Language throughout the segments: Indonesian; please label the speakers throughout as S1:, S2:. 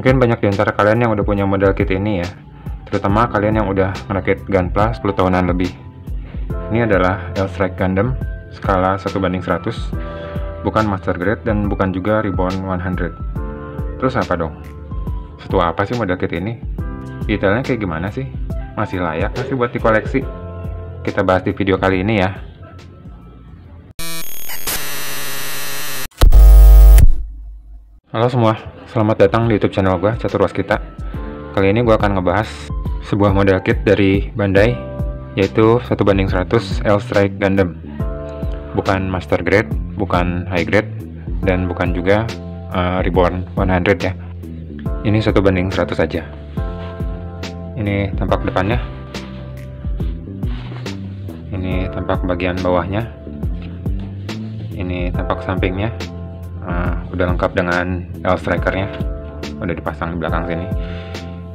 S1: Mungkin banyak di antara kalian yang udah punya model kit ini ya, terutama kalian yang udah ngerakit Gunpla 10 tahunan lebih. Ini adalah L-Strike Gundam skala 1:100, bukan Master Grade dan bukan juga Reborn 100. Terus apa dong? Setua apa sih model kit ini? Detailnya kayak gimana sih? Masih layak nggak sih buat dikoleksi? Kita bahas di video kali ini ya. Halo semua, selamat datang di YouTube channel gue, Catur Waskita. Kali ini gue akan ngebahas sebuah model kit dari Bandai, yaitu 1:100 L-Strike Gundam. Bukan Master Grade, bukan High Grade, dan bukan juga Reborn 100 ya. Ini 1:100 aja. Ini tampak depannya. Ini tampak bagian bawahnya. Ini tampak sampingnya. Udah lengkap dengan L-Striker-nya, udah dipasang di belakang sini.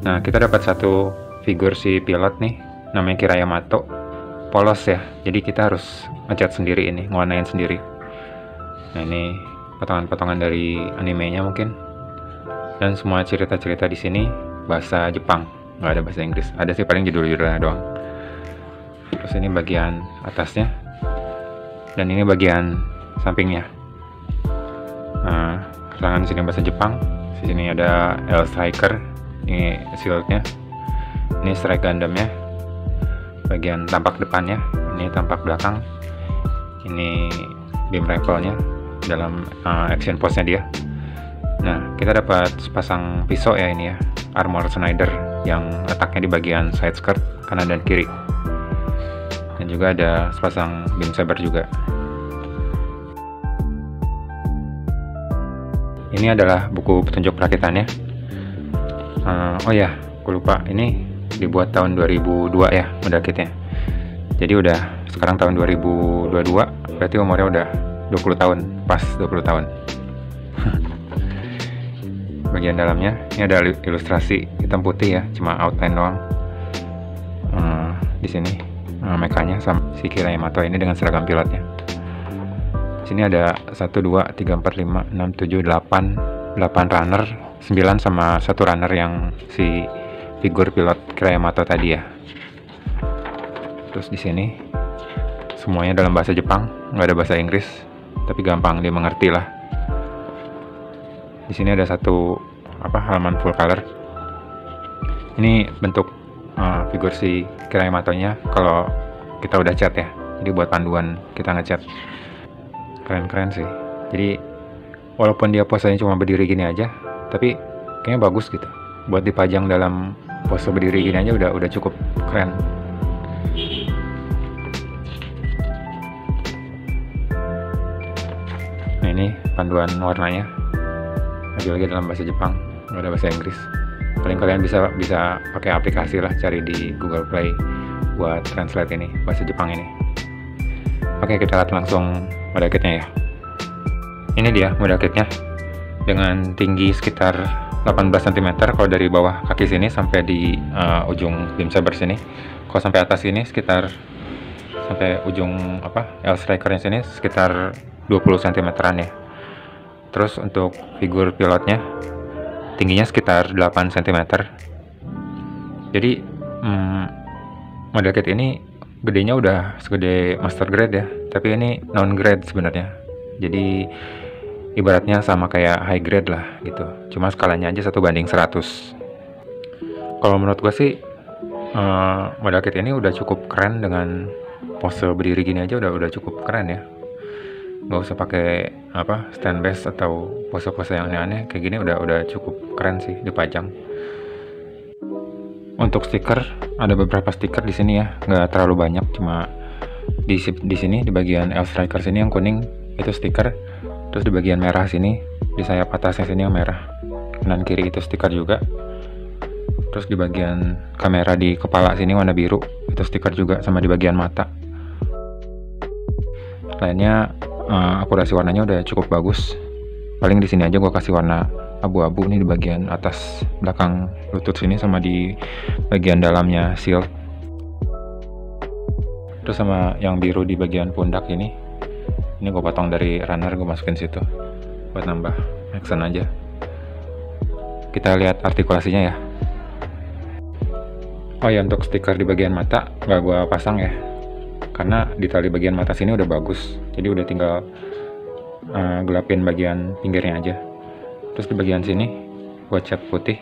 S1: Nah, kita dapat satu figur si pilot nih, namanya Kira Yamato. Polos ya, jadi kita harus ngecat sendiri ini, ngewarnain sendiri. Nah, ini potongan-potongan dari animenya mungkin. Dan semua cerita-cerita di sini bahasa Jepang, nggak ada bahasa Inggris. Ada sih paling judul-judulnya doang. Terus ini bagian atasnya, dan ini bagian sampingnya. Nah, serangan sini bahasa Jepang. Di sini ada L-Striker, ini shieldnya, ini Strike Gundamnya, bagian tampak depannya, ini tampak belakang, ini beam rifle-nya dalam action pose-nya dia. Nah, kita dapat sepasang pisau ya, ini ya, armor Schneider yang letaknya di bagian side skirt kanan dan kiri, dan juga ada sepasang beam saber juga. Ini adalah buku petunjuk perakitannya. Oh ya, aku lupa, ini dibuat tahun 2002 ya model kitnya. Jadi udah sekarang tahun 2022, berarti umurnya udah 20 tahun, pas 20 tahun. Bagian dalamnya, ini ada ilustrasi hitam putih ya, cuma outline doang. Di sini mekanya sama si Kira Yamato ini dengan seragam pilotnya. Sini ada 1, 2, 3, 4, 5, 6, 7, 8 runner, 9 sama 1 runner yang si figur pilot Kira Yamato tadi ya. Terus di sini semuanya dalam bahasa Jepang, nggak ada bahasa Inggris, tapi gampang dimengerti lah. Di sini ada satu halaman full color. Ini bentuk figur si Kira Yamato-nya kalau kita udah cat ya. Jadi buat panduan kita ngecat. Keren-keren sih. Jadi walaupun dia posenya cuma berdiri gini aja, tapi kayaknya bagus gitu. Buat dipajang dalam pose berdiri gini aja udah cukup keren. Nah, ini panduan warnanya. Lagi-lagi dalam bahasa Jepang, nggak ada bahasa Inggris. Paling kalian bisa pakai aplikasi lah, cari di Google Play buat translate ini bahasa Jepang ini. Oke, kita lihat langsung model kitnya ya. Ini dia model kitnya, dengan tinggi sekitar 18 cm kalau dari bawah kaki sini sampai di ujung beam saber sini. Kalau sampai atas sini sekitar sampai ujung L-Striker-nya sini sekitar 20 cm-an ya. Terus untuk figur pilotnya tingginya sekitar 8 cm. Jadi model kit ini gedenya udah segede Master Grade ya, tapi ini non grade sebenarnya. Jadi ibaratnya sama kayak High Grade lah gitu. Cuma skalanya aja 1:100. Kalau menurut gue sih model kit ini udah cukup keren dengan pose berdiri gini aja udah cukup keren ya. Nggak usah pakai stand base atau pose-pose yang aneh-aneh, kayak gini udah cukup keren sih dipajang. Untuk stiker, ada beberapa stiker di sini ya, nggak terlalu banyak, cuma di sini di bagian L-Striker sini yang kuning itu stiker, terus di bagian merah sini di sayap atasnya sini yang merah, kanan kiri itu stiker juga, terus di bagian kamera di kepala sini warna biru itu stiker juga, sama di bagian mata. Lainnya akurasi warnanya udah cukup bagus. Paling di sini aja gua kasih warna abu-abu nih di bagian atas belakang lutut sini sama di bagian dalamnya shield. Terus sama yang biru di bagian pundak ini gue potong dari runner, gue masukin situ buat nambah action aja. kita lihat artikulasinya ya. Oh ya, untuk stiker di bagian mata nggak gua pasang ya, karena detail di bagian mata sini udah bagus, jadi udah tinggal gelapin bagian pinggirnya aja. Terus di bagian sini gua cat putih,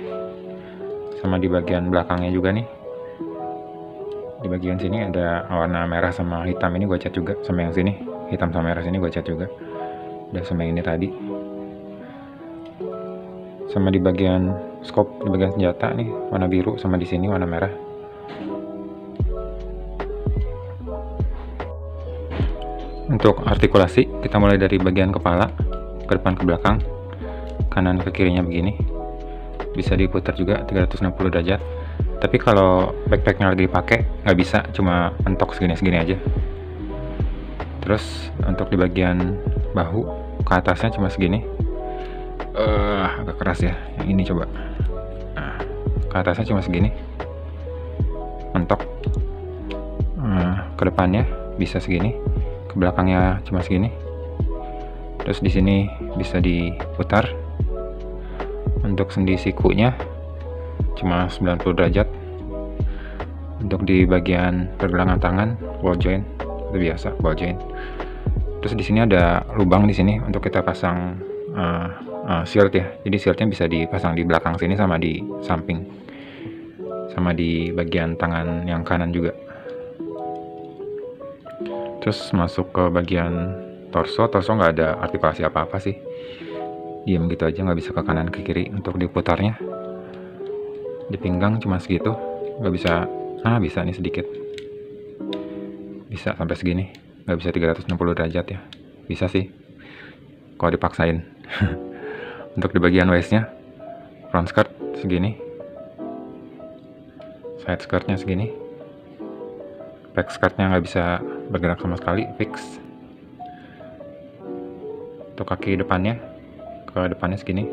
S1: sama di bagian belakangnya juga nih. Di bagian sini ada warna merah sama hitam, ini gua cat juga. Sama yang sini hitam sama merah sini gua cat juga, udah sama yang ini tadi. Sama di bagian scope, di bagian senjata nih warna biru, sama di sini warna merah. Untuk artikulasi, kita mulai dari bagian kepala, ke depan ke belakang, kanan ke kirinya begini. Bisa diputar juga 360 derajat. Tapi kalau backpacknya lagi dipakai, nggak bisa, cuma mentok segini-segini aja. Terus untuk di bagian bahu, ke atasnya cuma segini. Agak keras ya, yang ini coba. Nah, ke atasnya cuma segini, mentok. Ke depannya bisa segini, ke belakangnya cuma segini. Terus di sini bisa diputar. Untuk sendi sikunya cuma 90 derajat. Untuk di bagian pergelangan tangan, ball joint itu biasa ball joint. Terus di sini ada lubang di sini untuk kita pasang shield ya. Jadi shieldnya bisa dipasang di belakang sini sama di samping, sama di bagian tangan yang kanan juga. Terus masuk ke bagian torso nggak ada artikulasi apa-apa sih, diam gitu aja, nggak bisa ke kanan ke kiri. Untuk diputarnya di pinggang cuma segitu, nggak bisa. Bisa nih sedikit, bisa sampai segini, nggak bisa 360 derajat ya, bisa sih kalau dipaksain. Untuk di bagian waistnya, front skirt segini, side skirtnya segini, back skirtnya nggak bisa bergerak sama sekali, fix. Untuk kaki depannya, ke depannya segini.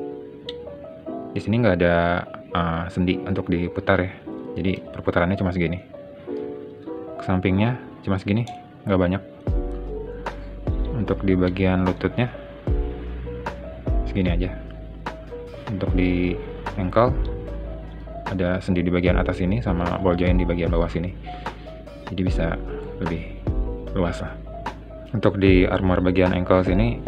S1: Di sini nggak ada sendi untuk diputar ya, jadi perputarannya cuma segini. Ke sampingnya cuma segini, nggak banyak. Untuk di bagian lututnya segini aja. Untuk di ankle ada sendi di bagian atas ini sama ball joint di bagian bawah sini, jadi bisa lebih luas lah. Untuk di armor bagian ankle sini,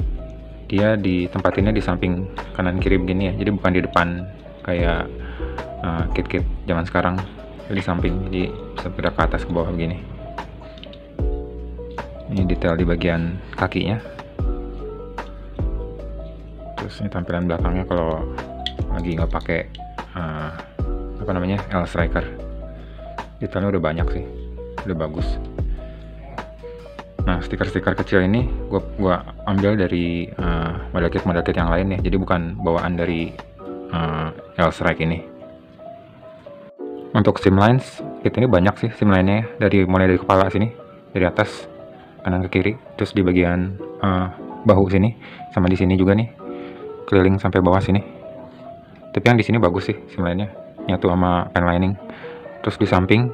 S1: dia ditempatinnya di samping kanan kiri begini ya, jadi bukan di depan kayak kit-kit zaman sekarang, di samping, jadi bisa bergerak ke atas ke bawah begini. Ini detail di bagian kakinya. Terus ini tampilan belakangnya kalau lagi nggak pakai L striker. Detailnya udah banyak sih, udah bagus. Nah, stiker-stiker kecil ini gua ambil dari model kit yang lain ya, jadi bukan bawaan dari L strike ini. Untuk seam lines, kit ini banyak sih seam line-nya ya, mulai dari kepala sini, dari atas kanan ke kiri, terus di bagian bahu sini, sama di sini juga nih, keliling sampai bawah sini. Tapi yang di sini bagus sih seam line-nya, nyatu sama pen lining. Terus di samping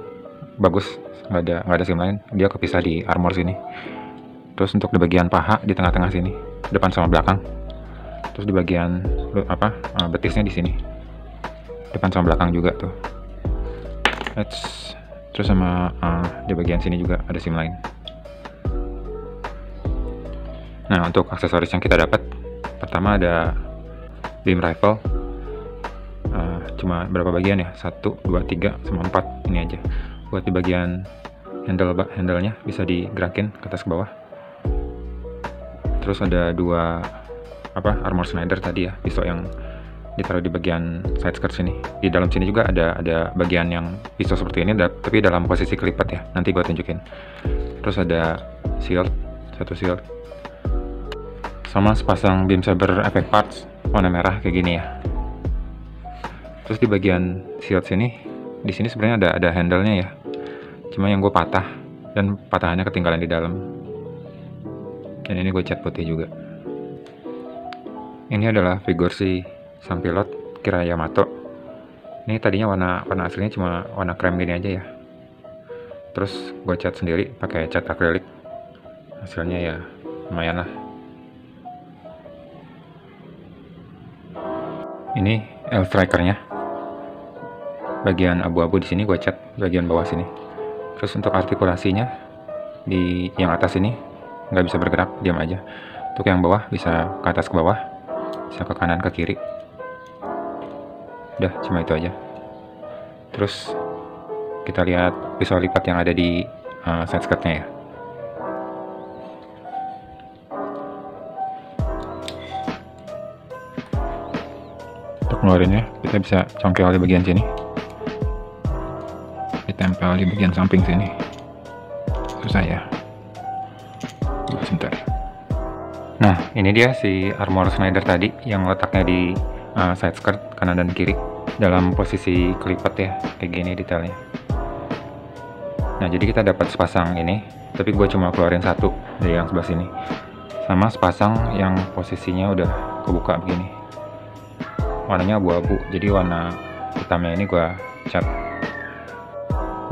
S1: bagus, nggak ada seam line, dia kepisah di armor sini. Terus untuk di bagian paha di tengah-tengah sini, depan sama belakang. Terus di bagian betisnya di sini, depan sama belakang juga tuh. Terus sama di bagian sini juga ada seam line. Nah, untuk aksesoris yang kita dapat, pertama ada beam rifle. Cuma berapa bagian ya? 1, 2, 3, sama 4 ini aja. Buat di bagian handle-nya bisa digerakin ke atas ke bawah. Terus ada 2 armor Snyder tadi ya, pisau yang ditaruh di bagian side skirt sini. Di dalam sini juga ada bagian yang pisau seperti ini, tapi dalam posisi kelipat ya, nanti gua tunjukin. Terus ada shield, 1 shield, sama sepasang beam saber effect parts warna merah kayak gini ya. Terus di bagian shield sini, di sini sebenarnya ada handle-nya ya, cuma yang gue patah, dan patahannya ketinggalan di dalam. Dan ini gue cat putih juga. Ini adalah figur si sang pilot Kira Yamato. Ini tadinya warna aslinya cuma warna krem gini aja ya. Terus gue cat sendiri pakai cat akrilik. Hasilnya ya lumayan lah. Ini L strikernya. Bagian abu-abu di sini gue cat bagian bawah sini. Terus untuk artikulasinya di yang atas ini nggak bisa bergerak, diam aja. Untuk yang bawah bisa ke atas ke bawah, bisa ke kanan ke kiri. Udah, cuma itu aja. Terus kita lihat pisau lipat yang ada di side skirtnya ya. Untuk ngeluarinnya kita bisa congkel di bagian sini, ditempel di bagian samping sini. Susah ya. Sebentar. Nah, ini dia si armor Snyder tadi yang letaknya di side skirt kanan dan kiri dalam posisi kelipat ya, kayak gini detailnya. Nah, jadi kita dapat sepasang ini, tapi gue cuma keluarin satu dari yang sebelah sini, sama sepasang yang posisinya udah kebuka begini. Warnanya abu-abu, jadi warna hitamnya ini gue cat.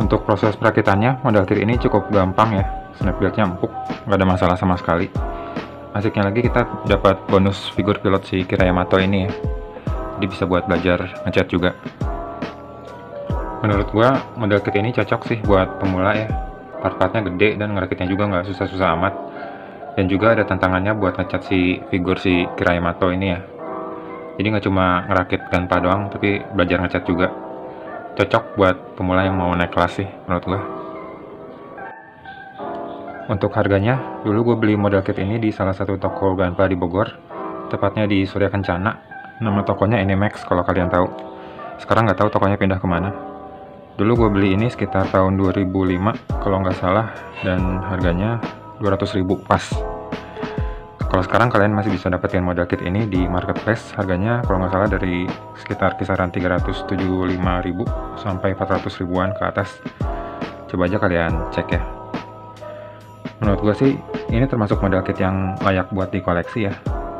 S1: Untuk proses perakitannya, model kit ini cukup gampang ya, snapbacknya empuk, nggak ada masalah sama sekali. Asiknya lagi kita dapat bonus figur pilot si Kira Yamato ini ya, jadi bisa buat belajar ngecat juga. Menurut gua model kit ini cocok sih buat pemula ya, part-partnya gede dan ngerakitnya juga nggak susah-susah amat. Dan juga ada tantangannya buat ngecat si figur si Kira Yamato ini ya, jadi nggak cuma ngerakit Ganpa doang, tapi belajar ngecat juga. Cocok buat pemula yang mau naik kelas sih menurut gue. Untuk harganya, dulu gue beli model kit ini di salah satu toko Ganpa di Bogor, tepatnya di Surya Kencana. Nama tokonya Animax kalau kalian tahu. Sekarang nggak tahu tokonya pindah kemana. Dulu gue beli ini sekitar tahun 2005 kalau nggak salah, dan harganya 200.000 pas. Kalau sekarang kalian masih bisa dapetin model kit ini di marketplace, harganya kalau nggak salah dari sekitar kisaran 375.000 sampai 400.000-an ke atas. Coba aja kalian cek ya. Menurut gue sih ini termasuk model kit yang layak buat dikoleksi ya,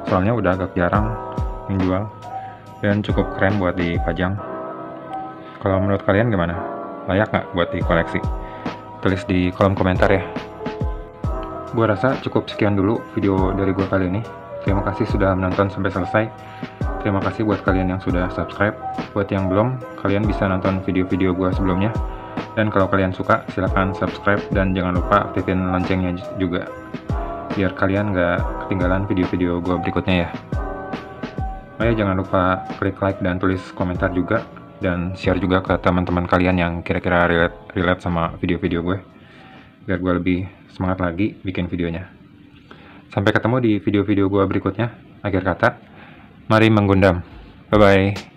S1: soalnya udah agak jarang yang jual dan cukup keren buat dipajang. Kalau menurut kalian gimana? Layak nggak buat dikoleksi? Tulis di kolom komentar ya. Gue rasa cukup sekian dulu video dari gue kali ini. Terima kasih sudah menonton sampai selesai. Terima kasih buat kalian yang sudah subscribe. Buat yang belum, kalian bisa nonton video-video gue sebelumnya. Dan kalau kalian suka, silahkan subscribe dan jangan lupa aktifin loncengnya juga, biar kalian nggak ketinggalan video-video gue berikutnya ya. Ayo jangan lupa klik like dan tulis komentar juga, dan share juga ke teman-teman kalian yang kira-kira relate sama video-video gue, biar gue lebih semangat lagi bikin videonya. Sampai ketemu di video-video gue berikutnya. Akhir kata, mari menggundam. Bye-bye.